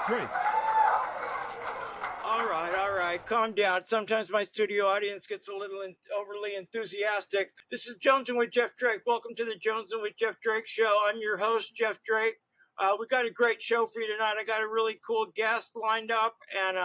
Drake. All right, calm down. Sometimes my studio audience gets a little overly enthusiastic. This is Jones and with Jeff Drake. Welcome to the Jones and with Jeff Drake show. I'm your host, Jeff Drake. We got a great show for you tonight. I got a really cool guest lined up. And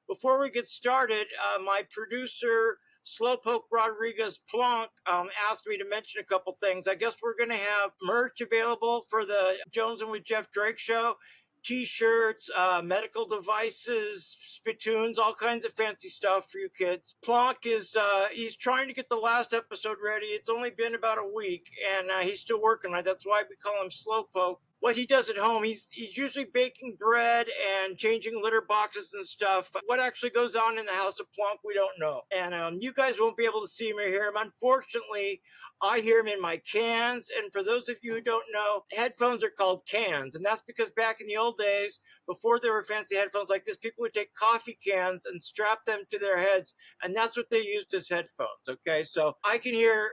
before we get started, my producer, Slowpoke Rodriguez Plonk, asked me to mention a couple things. I guess we're going to have merch available for the Jones and with Jeff Drake show. T-shirts, medical devices, spittoons, all kinds of fancy stuff for you kids. Plonk is, he's trying to get the last episode ready. It's only been about a week, and he's still working on it. That's why we call him Slowpoke. What he does at home, he's usually baking bread and changing litter boxes and stuff. What actually goes on in the house of Plonk, we don't know. And you guys won't be able to see him or hear him. Unfortunately, I hear him in my cans. And for those of you who don't know, headphones are called cans. And that's because back in the old days, before there were fancy headphones like this, people would take coffee cans and strap them to their heads. And that's what they used as headphones. Okay, so I can hear.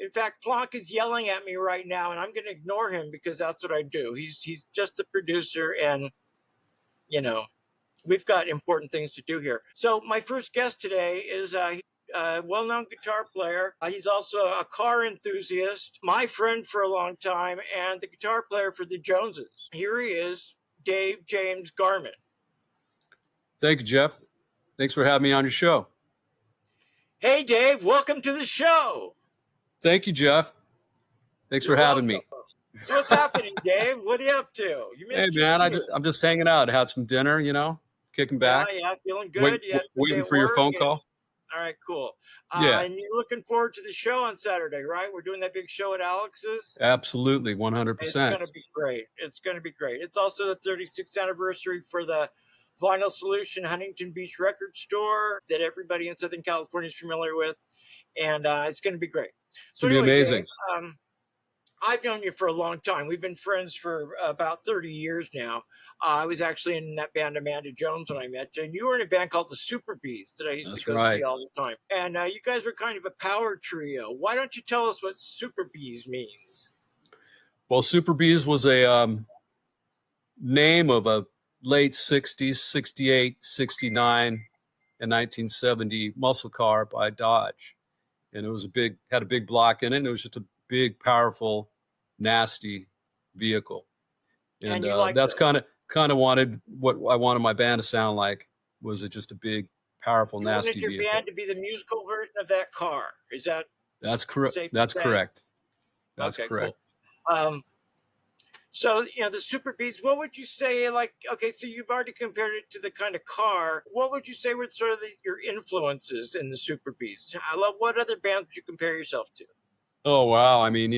In fact, Plonk is yelling at me right now, and I'm going to ignore him because that's what I do. He's just a producer, and, you know, we've got important things to do here. So my first guest today is a well-known guitar player. He's also a car enthusiast, my friend for a long time, and the guitar player for the Joneses. Here he is, Dave James Garman. Thank you, Jeff. Thanks for having me on your show. Hey, Dave, welcome to the show. Thank you, Jeff. Thanks for having me. So what's happening, Dave? What are you up to? Hey, man, I'm just hanging out. Had some dinner, kicking back. Yeah, feeling good. Waiting for your phone call. All right, cool. Yeah. And you're looking forward to the show on Saturday, right? We're doing that big show at Alex's. Absolutely, 100%. It's going to be great. It's going to be great. It's also the 36th anniversary for the Vinyl Solution Huntington Beach record store that everybody in Southern California is familiar with. And it's going to be great. So anyway, amazing. Dave, I've known you for a long time. We've been friends for about 30 years now. I was actually in that band Amanda Jones when I met you. And you were in a band called the Super Bees that I used to go see all the time. And you guys were kind of a power trio. Why don't you tell us what Super Bees means? Well, Super Bees was a name of a late 60s, 68, 69, and 1970 muscle car by Dodge. And it was had a big block in it. And it was just a big, powerful, nasty vehicle. And that's kind of wanted what I wanted my band to sound like. Was it just a big, powerful, nasty vehicle? You wanted your band to be the musical version of that car. Is that? That's correct. That's correct. That's correct. Cool. So, the Super Bees, what would you say, so you've already compared it to the kind of car. What would you say were sort of your influences in the Super Bees? What other bands would you compare yourself to? Oh, wow. I mean,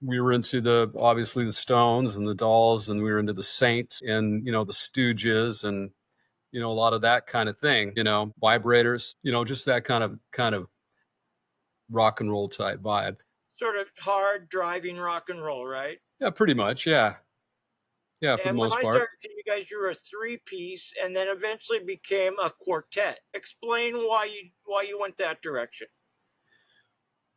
we were into obviously the Stones and the Dolls, and we were into the Saints and, the Stooges and, a lot of that kind of thing, Vibrators, just that kind of rock and roll type vibe. Sort of hard driving rock and roll, right? Yeah, pretty much. Yeah. Yeah, for the most part. When I started seeing you guys, you were a three-piece and then eventually became a quartet. Explain why you went that direction.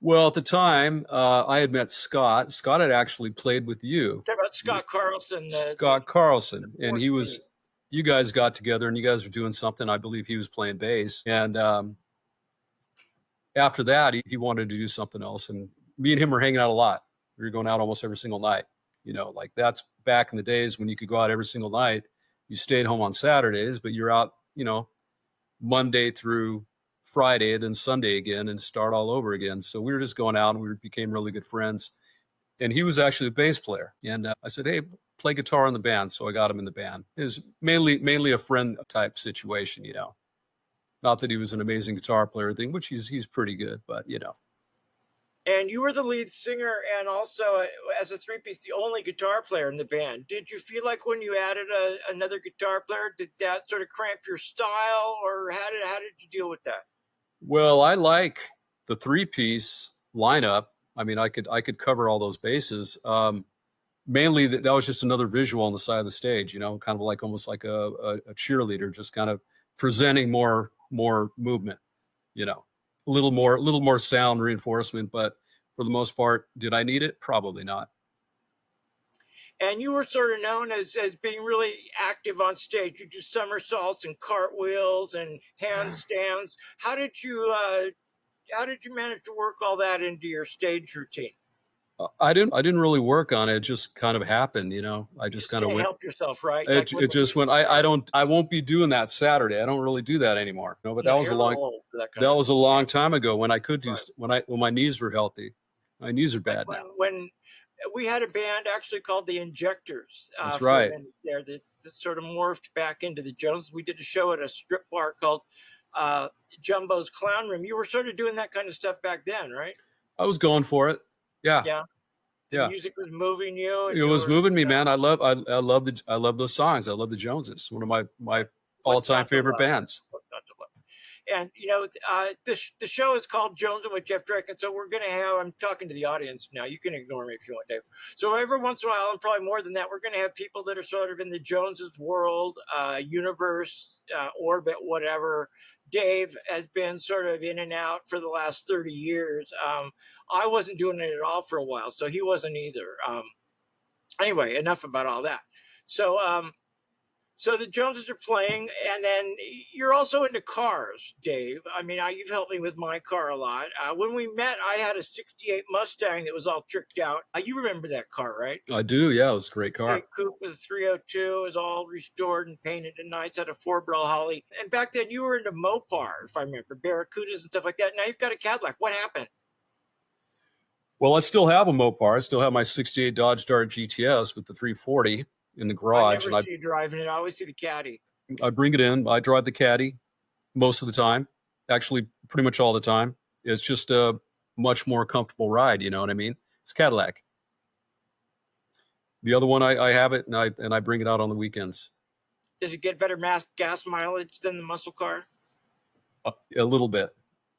Well, at the time, I had met Scott. Scott had actually played with you. Talk about Scott Carlson. Scott Carlson. And you guys got together and you guys were doing something. I believe he was playing bass. And after that, he wanted to do something else. And me and him were hanging out a lot. We were going out almost every single night. That's back in the days when you could go out every single night. You stayed home on Saturdays, but you're out, Monday through Friday, then Sunday again, and start all over again. So we were just going out and we became really good friends. And he was actually a bass player. And I said, hey, play guitar in the band. So I got him in the band. It was mainly a friend type situation, Not that he was an amazing guitar player thing, which he's pretty good, but And you were the lead singer and also, as a three-piece, the only guitar player in the band. Did you feel like when you added another guitar player, did that sort of cramp your style, or how did you deal with that? Well, I like the three-piece lineup. I mean, I could cover all those bases. Mainly, that was just another visual on the side of the stage, kind of like almost like a cheerleader, just kind of presenting more movement, a little more sound reinforcement. But for the most part, did I need it? Probably not. And you were sort of known as being really active on stage. You do somersaults and cartwheels and handstands. How did you manage to work all that into your stage routine? I didn't really work on it. It just kind of happened, I You just just kind of can't went. help yourself, right? Like It when just you went. I won't be doing that Saturday. I don't really do that anymore. No, but no, you're a little old for that kind that of was a long time ago when I could do right. when my knees were healthy. My knees are Like bad now. when we had a band actually called the Injectors That's for a right. minute there that sort of morphed back into the Jones. We did a show at a strip bar called uh, Jumbo's Clown Room. You were sort of doing that kind of stuff back then, right? I was going for it. Yeah, Yeah, the yeah. music was moving you, and It you was were, moving me, man. I love those songs. I love the Joneses. One of my all what's time not to favorite love? bands. What's not to love? And the show is called Jones and with Jeff Drake, and so we're gonna have. I'm talking to the audience now. You can ignore me if you want, Dave. So every once in a while, and probably more than that, we're gonna have people that are sort of in the Joneses world, universe, orbit, whatever. Dave has been sort of in and out for the last 30 years. I wasn't doing it at all for a while, so he wasn't either. Anyway, enough about all that. So so the Joneses are playing, and then you're also into cars, Dave. I mean, you've helped me with my car a lot. When we met, I had a '68 Mustang that was all tricked out. You remember that car, right? I do. Yeah, it was a great car. Big coupe with a 302, is all restored and painted and nice. Had a 4-barrel Holly. And back then, you were into Mopar, if I remember, Barracudas and stuff like that. Now you've got a Cadillac. What happened? Well, I still have a Mopar. I still have my '68 Dodge Dart GTS with the 340 in the I garage, never and see you driving it. I always see the Caddy. I bring it in. I drive the Caddy most of the time. Actually, pretty much all the time. It's just a much more comfortable ride. You know what I mean? It's Cadillac. The other one, I have it, and I bring it out on the weekends. Does it get better gas mileage than the muscle car? A little bit,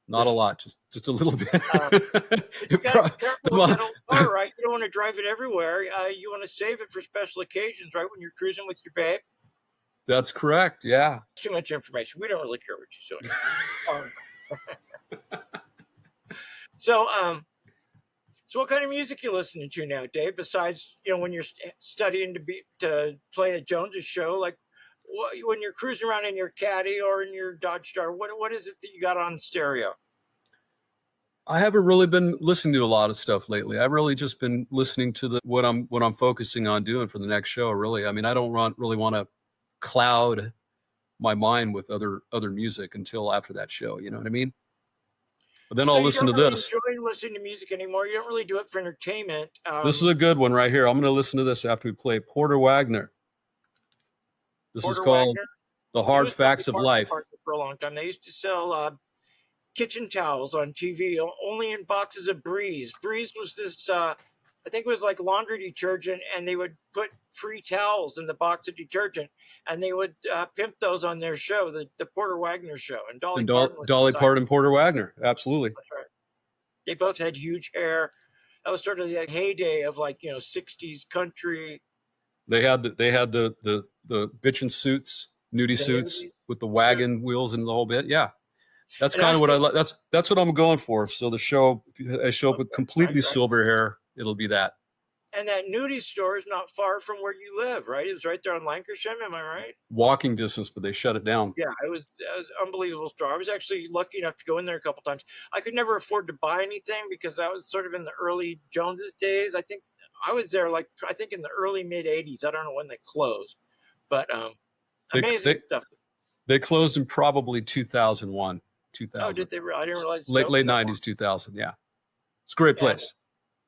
not a lot, just a little bit. But you got to be careful with that old car, right? You don't want to drive it everywhere. You want to save it for special occasions, right? When you're cruising with your babe. That's correct. Yeah. Too much information. We don't really care what you're doing. So, so what kind of music you listening to now, Dave? Besides, when you're studying to play a Joneses show, like when you're cruising around in your Caddy or in your Dodge Star, what is it that you got on stereo? I haven't really been listening to a lot of stuff lately. I've really just been listening to what I'm focusing on doing for the next show. Really, I mean, I don't really want to cloud my mind with other music until after that show. You know what I mean? But then So I'll you listen don't to really this. enjoy listening to music anymore. You don't really do it for entertainment. This is a good one right here. I'm going to listen to this after we play Porter Wagner. This is Porter called Wagner. The He Hard was my Facts of department Life. partner for a long time. They used to sell kitchen towels on TV, only in boxes of Breeze. Breeze was this, I think it was like laundry detergent, and they would put free towels in the box of detergent, and they would pimp those on their show, the Porter Wagner show. And Dolly And Parton was Dolly inside. Parton, Porter Wagner. Absolutely. That's right. They both had huge hair. That was sort of the heyday of 60s country. They had the bitchin' suits, nudie The suits nudies. with the Sure. wagon wheels and the whole bit. Yeah. That's And kind of what I actually, like. That's what I'm going for. So the show, if I show up with completely right. silver hair, it'll be that. And that nudie store is not far from where you live, right? It was right there on Lancashire. Am I right? Walking distance, but they shut it down. Yeah, it was an unbelievable store. I was actually lucky enough to go in there a couple times. I could never afford to buy anything because I was sort of in the early Joneses days. I think I was there I think in the early mid '80s. I don't know when they closed, but amazing stuff. They closed in probably 2001, 2000. Oh, did they? I didn't realize. Late 90s, 2000. Yeah, it's a great place.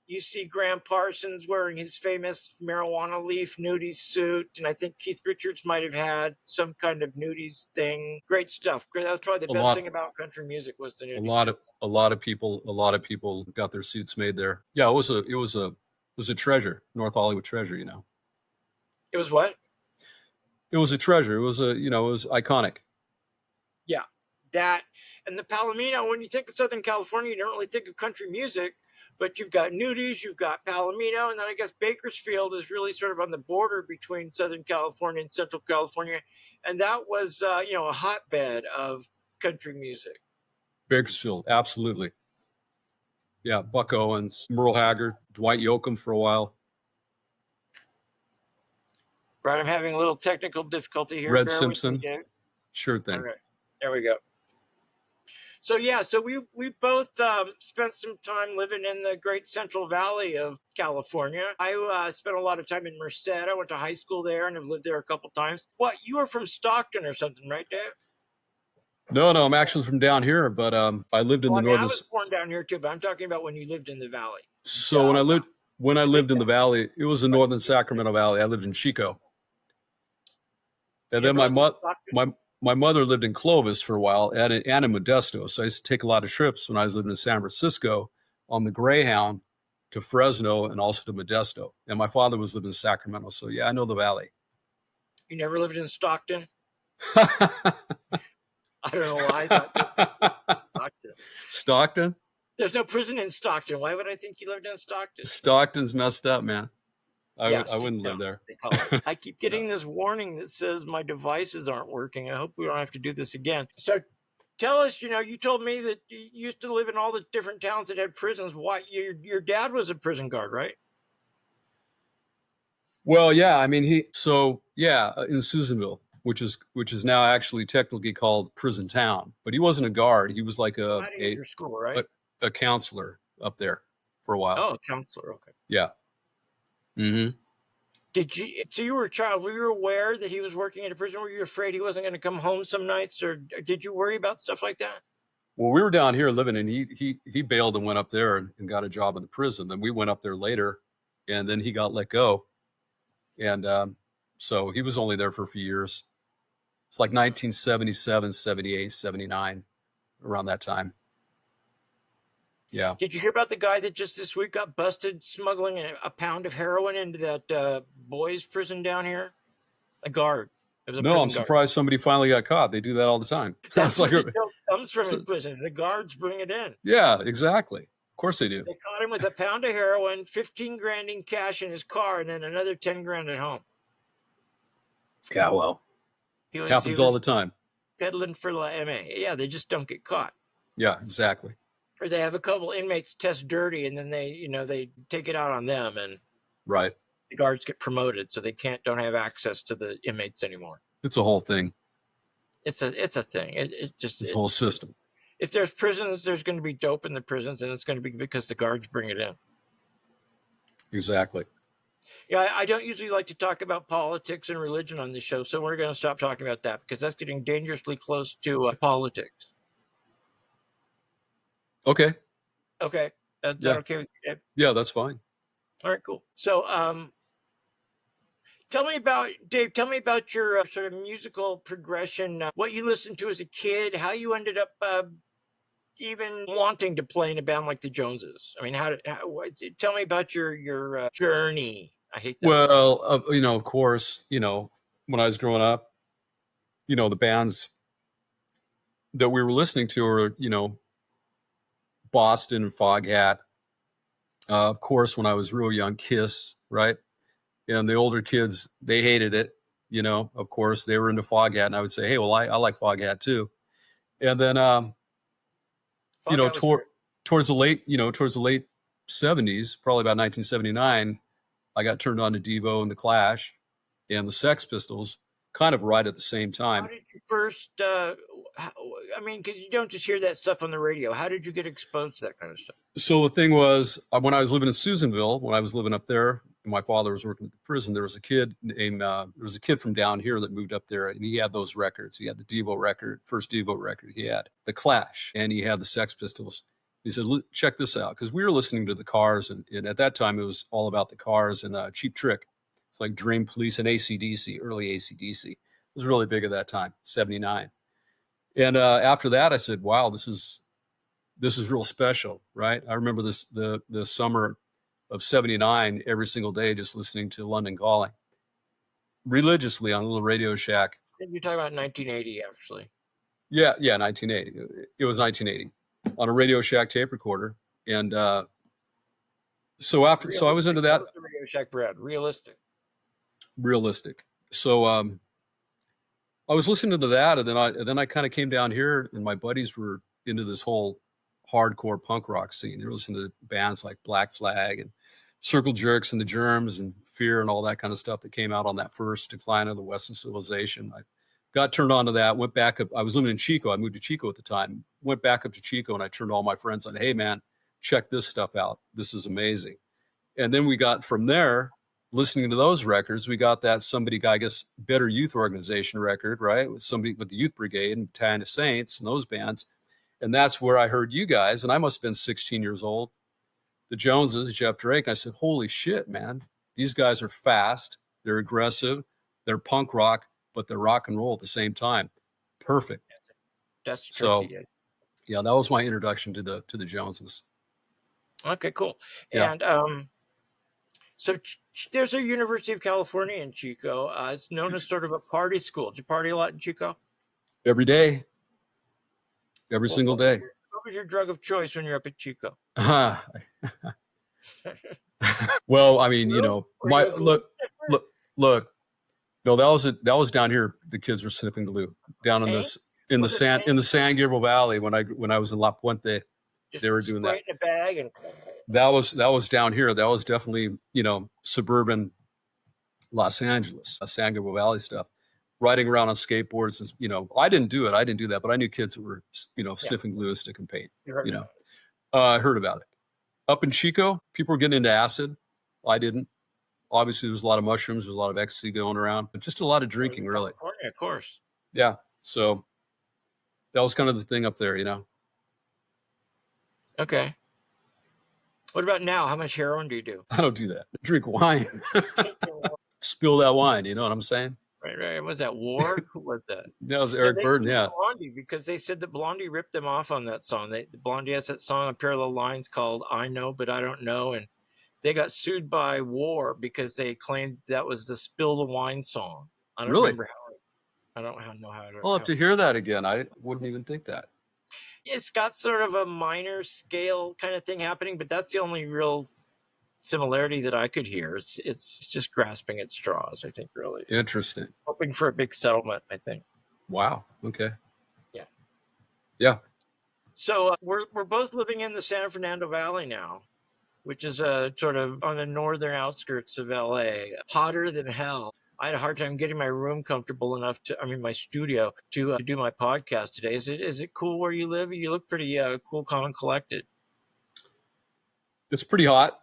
You see Graham Parsons wearing his famous marijuana leaf nudie suit, and I think Keith Richards might have had some kind of nudies thing. Great stuff. That was probably the best thing about country music was the nudie. A lot of people got their suits made there. Yeah, it was a treasure, North Hollywood treasure. It was what? It was a treasure. It was it was iconic. Yeah, that and the Palomino. When you think of Southern California, you don't really think of country music. But you've got nudies, you've got Palomino, and then I guess Bakersfield is really sort of on the border between Southern California and Central California. And that was, a hotbed of country music. Bakersfield, absolutely. Yeah, Buck Owens, Merle Haggard, Dwight Yoakam for a while. Right, I'm having a little technical difficulty here. Red Bear with me, Simpson. Dave. Sure All thing. right, there we go. So yeah, so we both spent some time living in the Great Central Valley of California. I spent a lot of time in Merced. I went to high school there and have lived there a couple times. What, you were from Stockton or something, right, Dave? No, I'm actually from down here, but I lived in Well, the I mean, I northern. was born down here too, but I'm talking about when you lived in the valley. So when I the big lived in the valley, it was the northern Sacramento Valley. I lived in Chico, and You then ever lived in Stockton? my mother lived in Clovis for a while and in Modesto. So I used to take a lot of trips when I was living in San Francisco on the Greyhound to Fresno and also to Modesto. And my father was living in Sacramento. So yeah, I know the valley. You never lived in Stockton? I don't know why I thought you lived in Stockton. Stockton? There's no prison in Stockton. Why would I think you lived in Stockton? Stockton's messed up, man. I wouldn't live there. They call it. I keep getting this warning that says my devices aren't working. I hope we don't have to do this again. So tell us, you told me that you used to live in all the different towns that had prisons. Why, your dad was a prison guard, right? Well, yeah, I mean in Susanville, which is now actually technically called Prison Town, but he wasn't a guard. He was like Your school, right? a counselor up there for a while. Oh, a counselor. Okay. Yeah. Mm-hmm. So you were a child, were you aware that he was working at a prison? Were you afraid he wasn't going to come home some nights, or did you worry about stuff like that? Well, we were down here living, and he bailed and went up there and got a job in the prison. Then we went up there later, and then he got let go. And so he was only there for a few years. It's like 1977, 78, 79, around that time. Yeah. Did you hear about the guy that just this week got busted smuggling a pound of heroin into that boys' prison down here? A guard. No, I'm surprised somebody finally got caught. They do that all the time. That's like it comes from in prison. The guards bring it in. Yeah, exactly. Of course they do. They caught him with a pound of heroin, 15 grand in cash in his car, and then another 10 grand at home. Yeah, well, happens all the time. Peddling for La MA. Yeah, they just don't get caught. Yeah, exactly. Or they have a couple inmates test dirty, and then they take it out on them, and right. The guards get promoted, so they don't have access to the inmates anymore. It's a whole thing. It's a thing. It's a whole system. If there's prisons, there's going to be dope in the prisons, and it's going to be because the guards bring it in. Exactly. Yeah, I don't usually like to talk about politics and religion on this show, so we're going to stop talking about that because that's getting dangerously close to politics. Okay. Okay. Is that okay with you, Dave? Yeah, that's fine. All right, cool. So, tell me about your sort of musical progression, what you listened to as a kid, how you ended up even wanting to play in a band like the Joneses. I mean, tell me about your journey. I hate that. Well, of course, when I was growing up, the bands that we were listening to were, Boston and Foghat. Of course, when I was real young, Kiss, right? And the older kids, they hated it. Of course, they were into Foghat, and I would say, hey, well, I like Foghat too. And then, towards the late 70s, probably about 1979, I got turned on to Devo and the Clash and the Sex Pistols, kind of right at the same time. How did you first? Because you don't just hear that stuff on the radio. How did you get exposed to that kind of stuff? So the thing was, when I was living in Susanville, when I was living up there, and my father was working at the prison, there was a kid from down here that moved up there, and he had those records. He had the Devo record, first Devo record. He had the Clash, and he had the Sex Pistols. He said, check this out, because we were listening to the Cars, and at that time it was all about the Cars and Cheap Trick. It's like Dream Police and AC/DC, early AC/DC. It was really big at that time, 79. And after that, I said, wow, this is real special, right? I remember the summer of 79, every single day, just listening to London Calling religiously on a little Radio Shack. You're talking about 1980, actually. Yeah, 1980. It was 1980 on a Radio Shack tape recorder. And so I was into that. The Radio Shack brand, realistic. So I was listening to that, and then I kind of came down here, and my buddies were into this whole hardcore punk rock scene. They were listening to bands like Black Flag and circle jerks and the germs and fear and all that kind of stuff that came out on that first decline of the Western civilization. I got turned on to that, went back up. I was living in Chico. I moved to Chico at the time, went back up to Chico, and I turned all my friends on, hey, man, check this stuff out. This is amazing. And then we got from there, listening to those records, we got that Somebody, I guess, Better Youth Organization record, right? With somebody with the Youth Brigade and Battalion of Saints and those bands. And that's where I heard you guys. And I must have been 16 years old. The Joneses, Jeff Drake. And I said, holy shit, man. These guys are fast. They're aggressive. They're punk rock, but they're rock and roll at the same time. Perfect. That's the so, trick you did. Yeah, that was my introduction to the Joneses. Okay, cool. Yeah. And so there's a University of California in Chico. It's known as sort of a party school. Did you party a lot in Chico? Every day. Every single day. What was your drug of choice when you're up at Chico? Well, I mean, you know, look. No, that was down here. The kids were sniffing glue down in the San Gabriel Valley when I was in La Puente. They were doing that. In a bag and that was down here. That was definitely, you know, suburban Los Angeles, San Gabriel Valley stuff. Riding around on skateboards, is, you know, I didn't do that, but I knew kids that were, you know, sniffing glue and sticking paint. You know, I heard about it. Up in Chico, people were getting into acid. I didn't. Obviously, there's a lot of mushrooms. There's a lot of ecstasy going around, but just a lot of drinking, really. California, of course. Yeah. So that was kind of the thing up there, you know. Okay. What about now? How much heroin do you do? I don't do that. I drink wine. Spill that wine. You know what I'm saying? Right. Was that Ward? Who was that? That was Eric Burden, yeah. Blondie, because they said that Blondie ripped them off on that song. Blondie has that song on Parallel Lines called I Know, But I Don't Know. And they got sued by War because they claimed that was the Spill the Wine song. I don't remember how. I don't know how to. I'll have to hear that again. I wouldn't even think that. It's got sort of a minor scale kind of thing happening, but that's the only real similarity that I could hear. It's just grasping at straws, I think, really. Interesting. Hoping for a big settlement, I think. Wow. Okay. Yeah. So we're both living in the San Fernando Valley now, which is sort of on the northern outskirts of LA, hotter than hell. I had a hard time getting my room comfortable enough my studio to do my podcast today. Is it cool where you live? You look pretty cool, calm, and collected. It's pretty hot.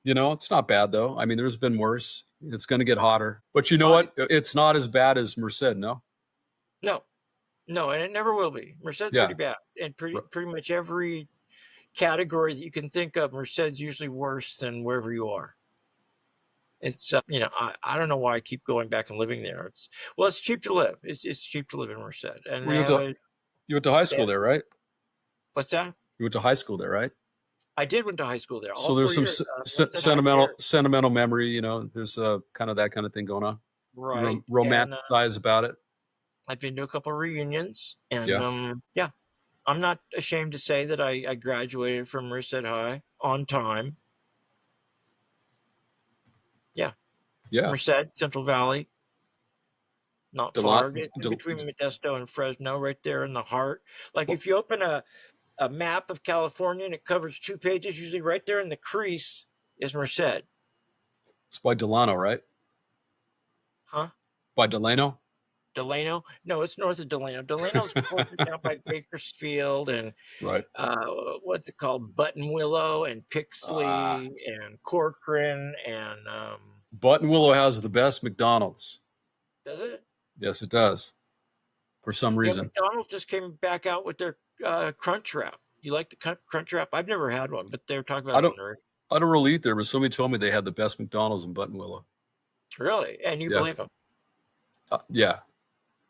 You know, it's not bad though. I mean, there's been worse. It's going to get hotter. But you know what? It's not as bad as Merced, no? No, and it never will be. Merced's pretty bad. And pretty much every category that you can think of, Merced's usually worse than wherever you are. It's, you know, I don't know why I keep going back and living there. It's cheap to live. It's cheap to live in Merced. And you went to high school there, right? What's that? You went to high school there, right? I did went to high school there. So there's some sentimental memory, you know, there's kind of that kind of thing going on. Right. Romanticize about it. I've been to a couple of reunions and I'm not ashamed to say that I graduated from Merced High on time. Yeah. Merced, Central Valley. Not far. Between Modesto and Fresno, right there in the heart. Like if you open a map of California and it covers 2 pages, usually right there in the crease is Merced. It's by Delano, right? Huh? By Delano? Delano? No, it's north of Delano. Delano's down by Bakersfield and what's it called? Buttonwillow and Pixley and Corcoran and Buttonwillow has the best McDonald's. Does it? Yes, it does. For some reason. McDonald's just came back out with their Crunch Wrap. You like the Crunch Wrap? I've never had one, but they're talking about it. I don't really eat there, but somebody told me they had the best McDonald's in Buttonwillow. Really? And you believe them? Yeah.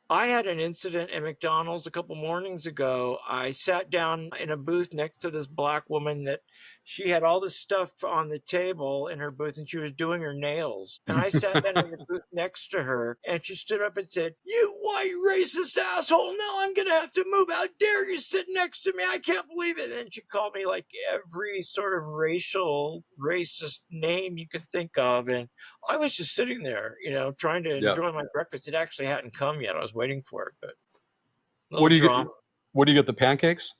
I had an incident at McDonald's a couple mornings ago. I sat down in a booth next to this black woman that she had all this stuff on the table in her booth and she was doing her nails. And I sat down in the booth next to her and she stood up and said, "You white racist asshole, now I'm going to have to move. How dare you sit next to me? I can't believe it." And she called me like every sort of racist name you could think of. And I was just sitting there, you know, trying to enjoy my breakfast. It actually hadn't come yet. I was waiting for it, but what do you get? The pancakes?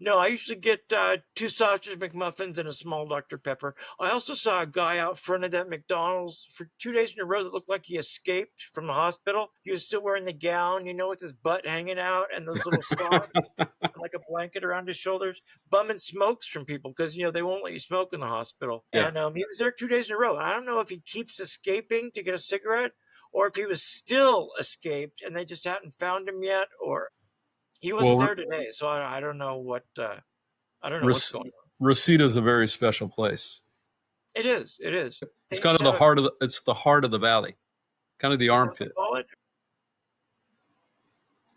No, I usually get two sausage McMuffins and a small Dr. Pepper. I also saw a guy out front of that McDonald's for 2 days in a row that looked like he escaped from the hospital. He was still wearing the gown, with his butt hanging out and those little socks, like a blanket around his shoulders, bumming smokes from people because, they won't let you smoke in the hospital. Yeah. And he was there 2 days in a row. I don't know if he keeps escaping to get a cigarette or if he was still escaped and they just hadn't found him yet, or he wasn't Well, there today, so I don't know what I don't know what's going on. Reseda is a very special place. It is. It is. It's kind of the heart of it's the heart of the valley, kind of the armpit. Call it?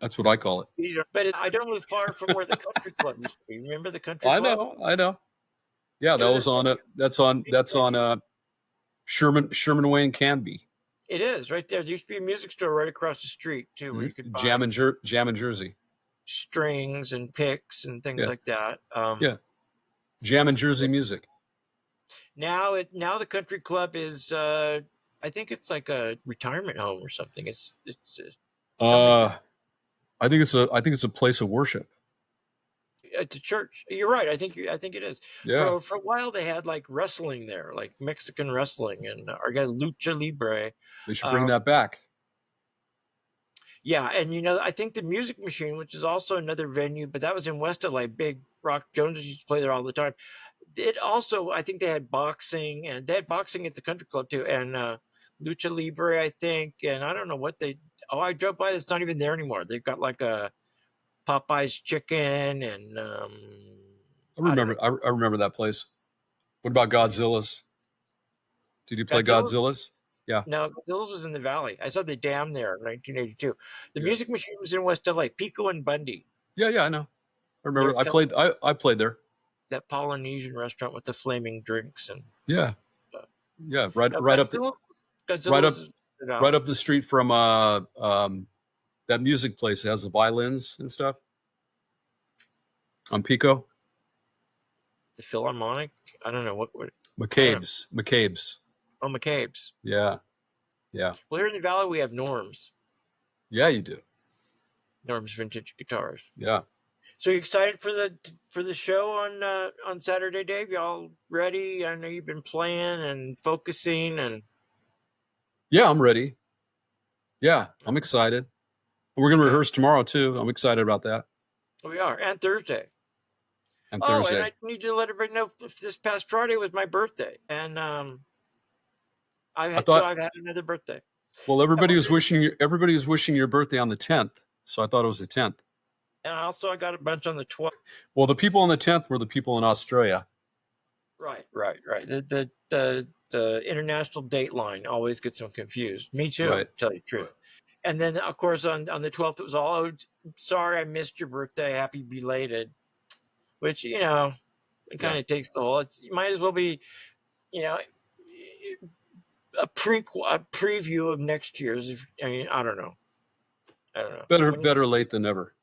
That's what I call it. But I don't live far from where the country club used to be. Remember the country club? I know. Yeah, that was on it. That's on Sherman Way and Canby. It is right there. There used to be a music store right across the street too, where you could buy Jam in Jersey, strings and picks and things like that. Jam in Jersey music. Now the country club is I think it's like a retirement home or something. It's I think it's a place of worship. It's a church. You're right. I think it is. Yeah. For a while they had like wrestling there, like Mexican wrestling, and our guy Lucha Libre. They should bring that back. Yeah, and I think the Music Machine, which is also another venue, but that was in West LA. Big Rock Jones used to play there all the time. It also, I think they had boxing, and they had boxing at the country club too, and Lucha Libre, I think, and I don't know what they. Oh, I drove by. It's not even there anymore. They've got like a Popeye's chicken, and I remember that place. What about Godzilla's? Did you play Godzilla's? Yeah. No, Godzilla's was in the Valley. I saw the dam there in 1982. The Music Machine was in West LA. Pico and Bundy. Yeah, I know. I remember. I played there. That Polynesian restaurant with the flaming drinks and right up the street from that music place. It has the violins and stuff on Pico. The Philharmonic. I don't know what McCabe's. Oh, McCabe's. Yeah. Well, here in the Valley we have Norm's. Yeah, you do. Norm's Vintage Guitars. Yeah. So you excited for the show on Saturday, Dave? Y'all ready? I know you've been playing and focusing and. Yeah, I'm ready. Yeah, I'm excited. We're going to rehearse tomorrow too. I'm excited about that. We are, and Thursday. And I need to let everybody know this past Friday was my birthday, and I've had another birthday. Well, everybody was wishing your birthday on the 10th, so I thought it was the 10th. And also, I got a bunch on the 12th. Well, the people on the 10th were the people in Australia. Right. The international date line always gets them confused. Me too, to tell you the truth. And then, of course, on the 12th, it was all, oh, sorry, I missed your birthday. Happy belated. Which, it kind of takes the whole, you might as well be, a preview of next year's. I don't know. Better late than never.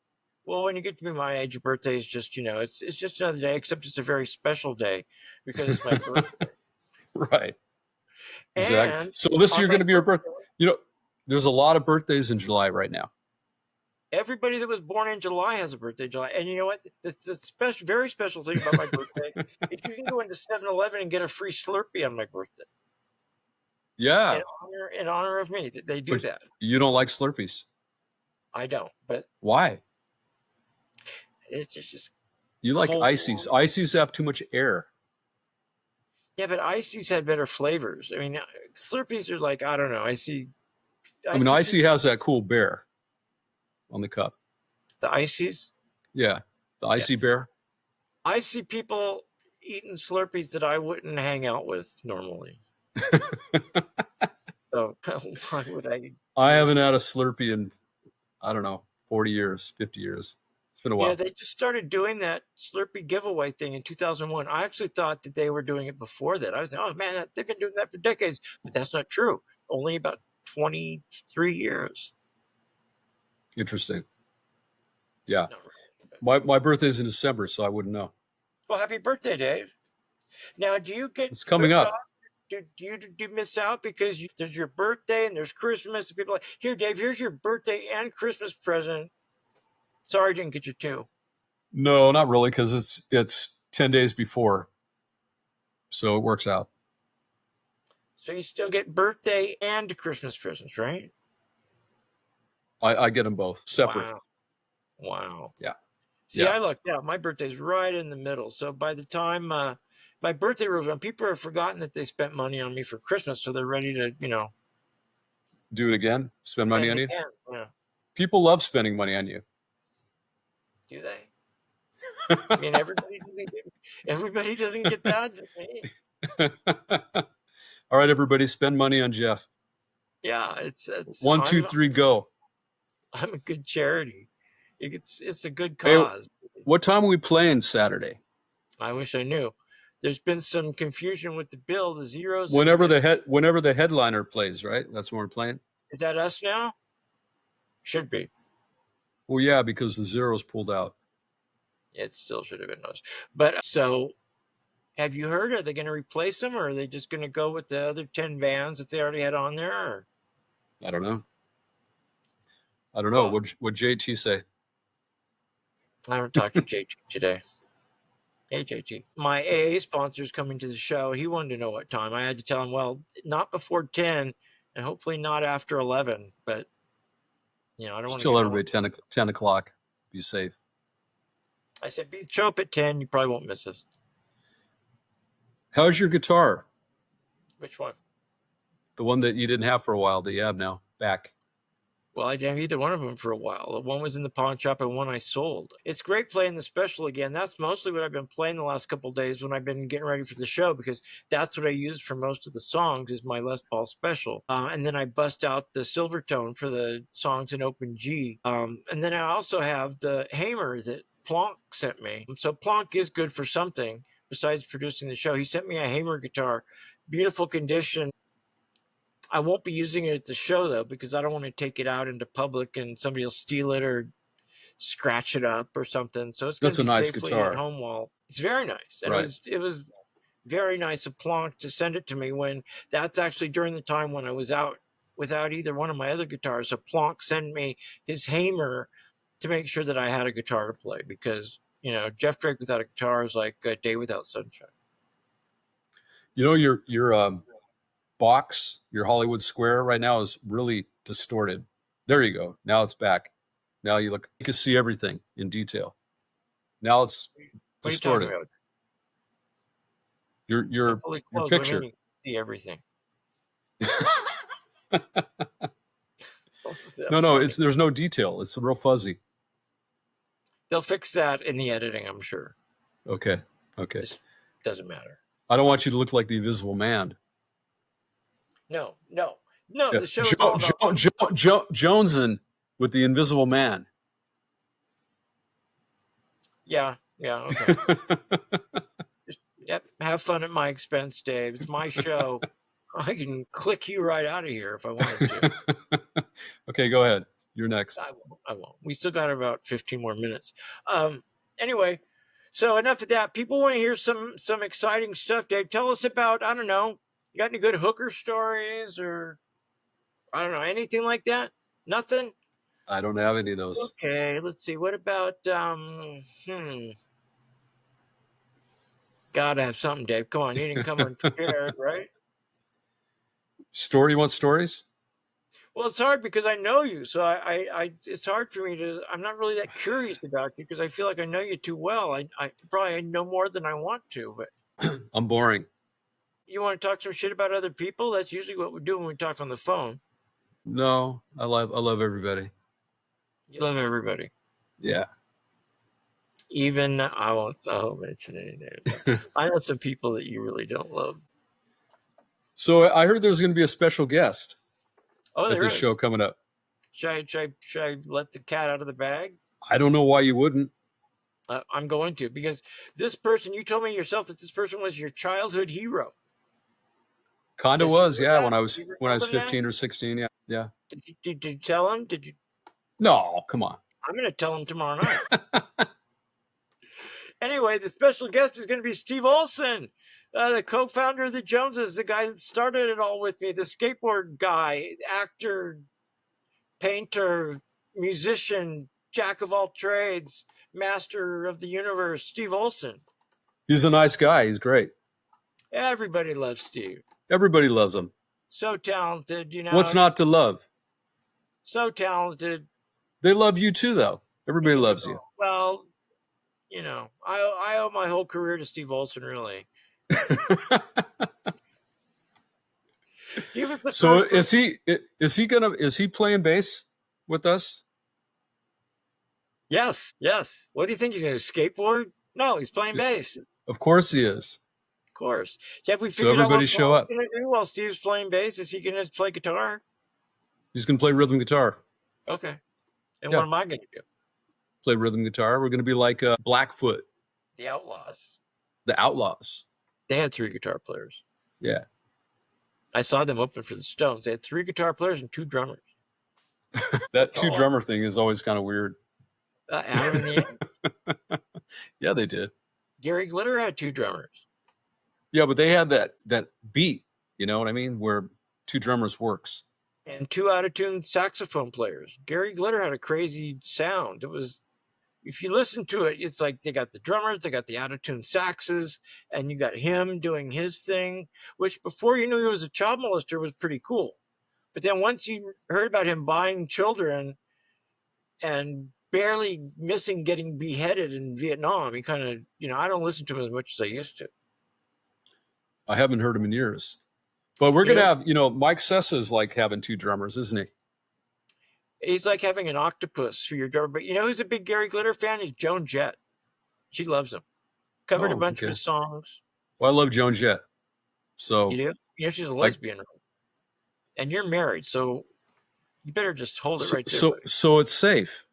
Well, when you get to be my age, your birthday is just, it's just another day, except it's a very special day because it's my birthday. Right. Exactly. And so this year going to be your birthday. There's a lot of birthdays in July right now. Everybody that was born in July has a birthday in July. And you know what? It's a very special thing about my birthday. If you can go into 7-Eleven and get a free Slurpee on my birthday. Yeah. In honor of me, they do that. You don't like Slurpees? I don't. But why? It's just. You like Ices. Ices have too much air. Yeah, but Ices had better flavors. I mean, Slurpees are like, I don't know. Icy has that cool bear on the cup. The Ices? Yeah, the Icy bear. I see people eating Slurpees that I wouldn't hang out with normally. So why would I? I haven't had a Slurpee in, I don't know, 40 years, 50 years. It's been a while. They just started doing that Slurpee giveaway thing in 2001. I actually thought that they were doing it before that. I was like, oh man, they've been doing that for decades. But that's not true. Only about 23 years. Interesting. Yeah. My birthday's in December, so I wouldn't know. Well, happy birthday, Dave. Now, do you get... It's coming up. Do you miss out because there's your birthday and there's Christmas and people are like, here, Dave, here's your birthday and Christmas present. Sorry I didn't get you two. No, not really, because it's 10 days before, so it works out. So you still get birthday and Christmas presents, right? I get them both separate. Wow. Wow. Yeah. See, Yeah. I lucked out. My birthday's right in the middle. So by the time my birthday rolls around, people have forgotten that they spent money on me for Christmas, so they're ready to, Do it again. Spend money spend on you. again. Yeah. People love spending money on you. Do they? I mean, everybody doesn't get that. Just me. All right, everybody, spend money on Jeff. Yeah, it's 1, 2, 3, go. I'm a good charity. It's a good Hey, cause. what time are we playing Saturday? I wish I knew. There's been some confusion with the bill. The zeros. Whenever the headliner plays, right? That's when we're playing. Is that us now? Should be. Well, yeah, because the zeros pulled out. It still should have been us. But so, have you heard? Are they going to replace them, or are they just going to go with the other 10 bands that they already had on there? Or? I don't know. Well, What JT say? I haven't talked to JT today. Hey, JT. My AA sponsor's coming to the show. He wanted to know what time. I had to tell him, well, not before 10 and hopefully not after 11. But, I don't want to Tell everybody 10 o'clock. Be safe. I said, show up at 10. You probably won't miss us. How's your guitar? Which one? The one that you didn't have for a while that you have now. Back. Well, I didn't have either one of them for a while. One was in the pawn shop and one I sold. It's great playing the special again. That's mostly what I've been playing the last couple of days when I've been getting ready for the show, because that's what I use for most of the songs is my Les Paul special. And then I bust out the Silvertone for the songs in open G. And then I also have the Hamer that Plonk sent me. So Plonk is good for something besides producing the show. He sent me a Hamer guitar, beautiful condition. I won't be using it at the show, though, because I don't want to take it out into public and somebody will steal it or scratch it up or something. So it's going to be nice safely guitar. at home while it's very nice. And right. it was very nice of Plonk to send it to me when that's actually during the time when I was out without either one of my other guitars. So Plonk sent me his Hamer to make sure that I had a guitar to play, because, Jeff Drake without a guitar is like a day without sunshine. Your box, your Hollywood Square right now is really distorted. There you go. Now it's back. Now you can see everything in detail. Now it's distorted. What are you talking about? Your picture. See everything. No, there's no detail. It's real fuzzy. They'll fix that in the editing, I'm sure. Okay. Just doesn't matter. I don't want you to look like the Invisible Man. No. Yeah. The show is all about Jonesin with the Invisible Man. Yeah, okay. Yep, have fun at my expense, Dave. It's my show. I can click you right out of here if I wanted to. Okay, go ahead. You're next. I won't. We still got about 15 more minutes. Anyway, so enough of that. People want to hear some exciting stuff, Dave. Tell us about, I don't know, you got any good hooker stories or, I don't know, anything like that? Nothing? I don't have any of those. Okay, let's see. What about, Gotta have something, Dave. Come on, you didn't come unprepared, right? You want stories? Well, it's hard because I know you, so I it's hard for me to. I'm not really that curious about you because I feel like I know you too well. I probably know more than I want to, but I'm boring. You want to talk some shit about other people? That's usually what we do when we talk on the phone. No, I love everybody. You love everybody. Yeah. Even I won't mention any names. I know some people that you really don't love. So I heard there's going to be a special guest. Oh, there is. Show coming up. Should I let the cat out of the bag? I don't know why you wouldn't. I'm going to, because this person, you told me yourself that this person was your childhood hero. Kind of was, yeah. When I was 15 or 16, yeah. Did you tell him? Did you? No, come on. I'm going to tell him tomorrow night. Anyway, the special guest is going to be Steve Olson, the co-founder of the Joneses, the guy that started it all with me, the skateboard guy, actor, painter, musician, jack of all trades, master of the universe, Steve Olson. He's a nice guy. He's great. Everybody loves Steve. Everybody loves him. So talented, you know. What's not to love? So talented. They love you too, though. Everybody loves you. Well, you know, I owe my whole career to Steve Olson, really. So is he playing bass with us? Yes. What do you think, he's going to skateboard? No, he's playing bass. Of course he is. Of course. Have we So figured out what everybody show up. Paul's going to do while Steve's playing bass? Is he going to play guitar? He's going to play rhythm guitar. Okay. And what am I going to do? Play rhythm guitar. We're going to be like Blackfoot. The Outlaws. The Outlaws. They had 3 guitar players. Yeah. I saw them open for the Stones. They had 3 guitar players and 2 drummers. That 2 drummer thing is always kind of weird. Adam and the Ants. Yeah, they did. Gary Glitter had 2 drummers. Yeah, but they had that beat, you know what I mean, where 2 drummers works. And 2 out-of-tune saxophone players. Gary Glitter had a crazy sound. It was, if you listen to it, it's like they got the drummers, they got the out-of-tune saxes, and you got him doing his thing, which before you knew he was a child molester was pretty cool. But then once you heard about him buying children and barely missing getting beheaded in Vietnam, he kind of, you know, I don't listen to him as much as I used to. I haven't heard him in years. But we're going to have, you know, Mike Sessa's like having 2 drummers, isn't he? He's like having an octopus for your drummer. But you know who's a big Gary Glitter fan? Is Joan Jett. She loves him. Covered a bunch of his songs. Well, I love Joan Jett. So you do? You know, she's a lesbian. And you're married, so you better just hold it right there. So it's safe.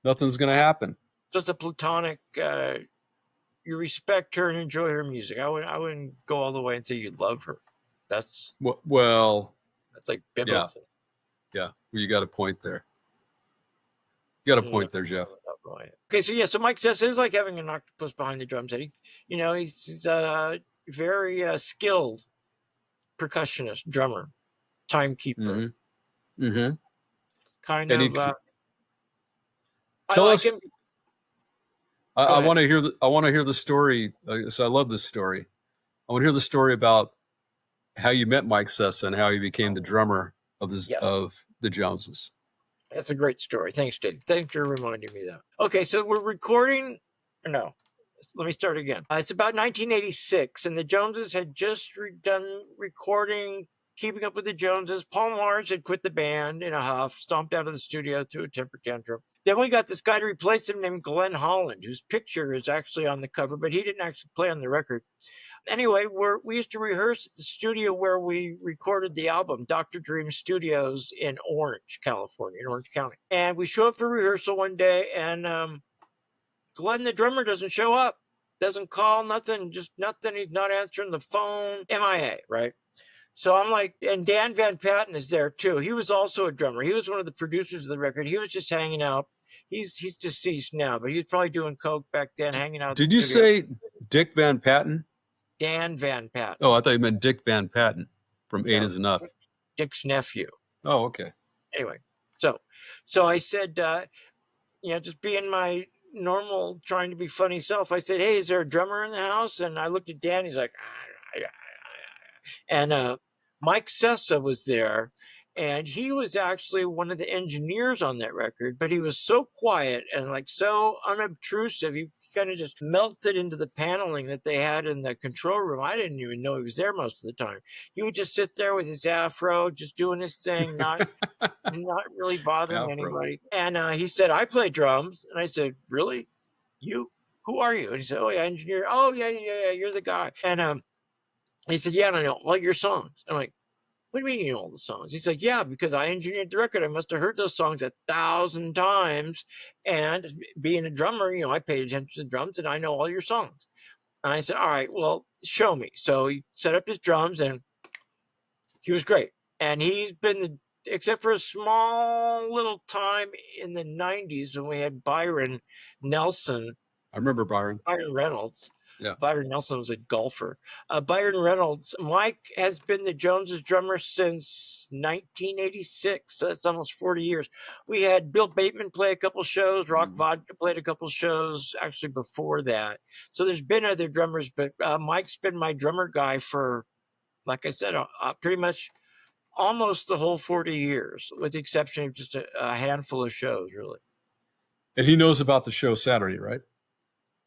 Nothing's going to happen. So it's a platonic, you respect her and enjoy her music. I wouldn't go all the way and say you love her. That's that's like biblical. Yeah. Well, you got a point there. You got a point there, Jeff. Okay, so Mike Sessa is like having an octopus behind the drum set. He's a very skilled percussionist, drummer, timekeeper. Mm-hmm. Kind of. Tell us. I want to hear the story. So I love this story. I want to hear the story about how you met Mike Sessa and how he became the drummer of the Joneses. That's a great story. Thanks, Dave. Thanks for reminding me that. Okay, so we're recording. No, let me start again. It's about 1986, and the Joneses had just done recording Keeping Up with the Joneses. Paul Mars had quit the band in a huff, stomped out of the studio, threw a temper tantrum. Then we got this guy to replace him named Glenn Holland, whose picture is actually on the cover, but he didn't actually play on the record. Anyway, we used to rehearse at the studio where we recorded the album, Dr. Dream Studios in Orange, California, in Orange County. And we show up for rehearsal one day, and Glenn, the drummer, doesn't show up, doesn't call, nothing, just nothing. He's not answering the phone, MIA, right? So I'm like, and Dan Van Patten is there too. He was also a drummer. He was one of the producers of the record. He was just hanging out. He's deceased now, but he was probably doing coke back then, hanging out. Did you say Dick Van Patten? Dan Van Patten. Oh, I thought you meant Dick Van Patten from Eight Is Enough. Dick's nephew. Oh, okay. Anyway, so I said, just being my normal, trying to be funny self, I said, hey, is there a drummer in the house? And I looked at Dan. He's like, and Mike Sessa was there, and he was actually one of the engineers on that record, but he was so quiet and like so unobtrusive. He kind of just melted into the paneling that they had in the control room. I didn't even know he was there most of the time. He would just sit there with his afro, just doing his thing, not really bothering anybody. And he said, I play drums. And I said, really? You? Who are you? And he said, oh, yeah, engineer. Oh, yeah, you're the guy. And he said, yeah, and I know all your songs. I'm like, what do you mean you know all the songs? He's like, yeah, because I engineered the record. I must have heard those songs 1,000 times. And being a drummer, I paid attention to the drums and I know all your songs. And I said, all right, well, show me. So he set up his drums and he was great. And he's been, except for a small little time in the 90s when we had Byron Nelson. I remember Byron. Byron Reynolds. Yeah. Byron Nelson was a golfer. Byron Reynolds. Mike has been the Joneses drummer since 1986. So that's almost 40 years. We had Bill Bateman play a couple shows. Rock Vodka played a couple shows actually before that. So there's been other drummers, but Mike's been my drummer guy for, like I said, pretty much almost the whole 40 years, with the exception of just a handful of shows, really. And he knows about the show Saturday, right?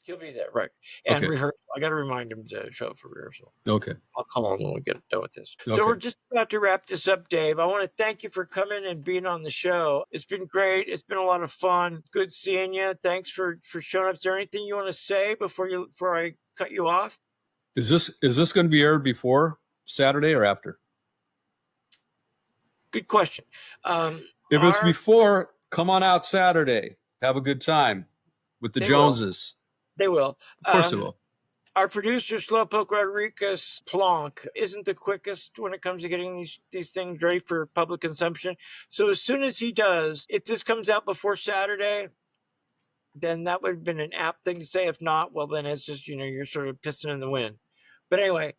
He'll be there, right? And Okay. rehearsal. I got to remind him to show up for rehearsal. Okay. I'll call him when we get done with this. Okay. So we're just about to wrap this up, Dave. I want to thank you for coming and being on the show. It's been great. It's been a lot of fun. Good seeing you. Thanks for showing up. Is there anything you want to say before I cut you off? Is this going to be aired before Saturday or after? Good question. If it's before, come on out Saturday. Have a good time with the Joneses. They will. Of course they will. Our producer, Slowpoke Rodriguez Plonk, isn't the quickest when it comes to getting these things ready for public consumption. So as soon as he does, if this comes out before Saturday, then that would have been an apt thing to say. If not, well, then it's just, you're sort of pissing in the wind. But anyway,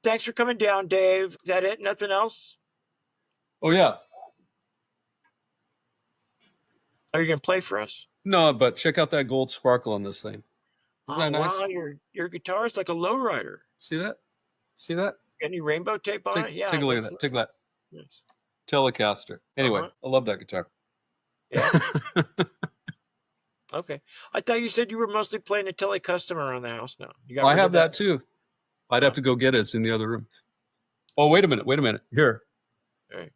thanks for coming down, Dave. Is that it? Nothing else? Oh, yeah. Are you going to play for us? No, but check out that gold sparkle on this thing. Isn't that nice? Wow, your guitar is like a lowrider. See that? See that? Any rainbow tape on it? Yeah. Take a look at that. Take that. Yes. Telecaster. Anyway, I love that guitar. Yeah. Okay. I thought you said you were mostly playing a Tele-Custom around the house now. I have that too. I'd have to go get it. It's in the other room. Oh, wait a minute. Here. Right.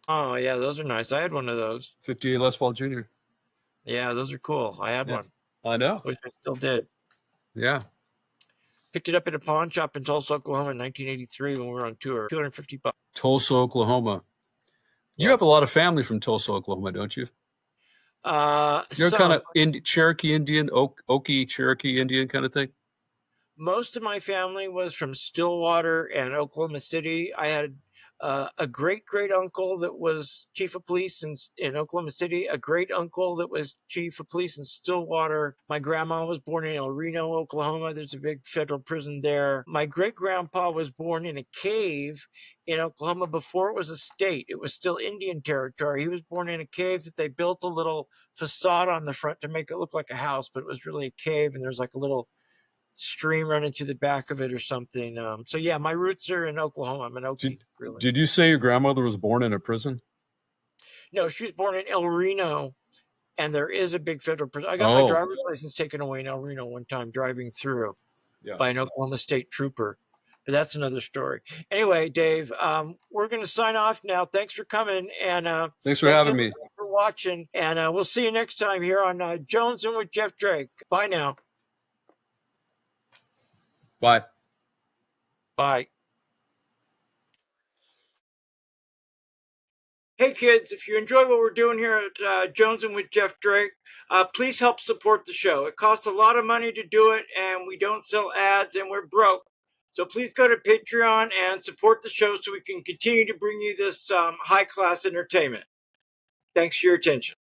Oh, yeah, those are nice. I had one of those. 58 Les Paul Jr. Yeah, those are cool. I had one. I know. Which I still did. Yeah. Picked it up at a pawn shop in Tulsa, Oklahoma in 1983 when we were on tour. $250. Tulsa, Oklahoma. You have a lot of family from Tulsa, Oklahoma, don't you? You're kind of Cherokee Indian, Okie Cherokee Indian kind of thing? Most of my family was from Stillwater and Oklahoma City. I had a great-great-uncle that was chief of police in Oklahoma City, a great-uncle that was chief of police in Stillwater. My grandma was born in El Reno, Oklahoma. There's a big federal prison there. My great-grandpa was born in a cave in Oklahoma before it was a state. It was still Indian territory. He was born in a cave that they built a little facade on the front to make it look like a house, but it was really a cave, and there's like a little stream running through the back of it or something. So yeah, my roots are in Oklahoma. I'm an Okie. Really. Did you say your grandmother was born in a prison? No, she was born in El Reno, and there is a big federal prison. I got my driver's license taken away in El Reno one time driving through by an Oklahoma State trooper. But that's another story. Anyway, Dave, we're going to sign off now. Thanks for coming, and thanks for having me. For watching, and we'll see you next time here on Jones and with Jeff Drake. Bye now. Bye. Bye. Hey kids, if you enjoy what we're doing here at Jones and with Jeff Drake, please help support the show. It costs a lot of money to do it, and we don't sell ads, and we're broke. So please go to Patreon and support the show so we can continue to bring you this high-class entertainment. Thanks for your attention.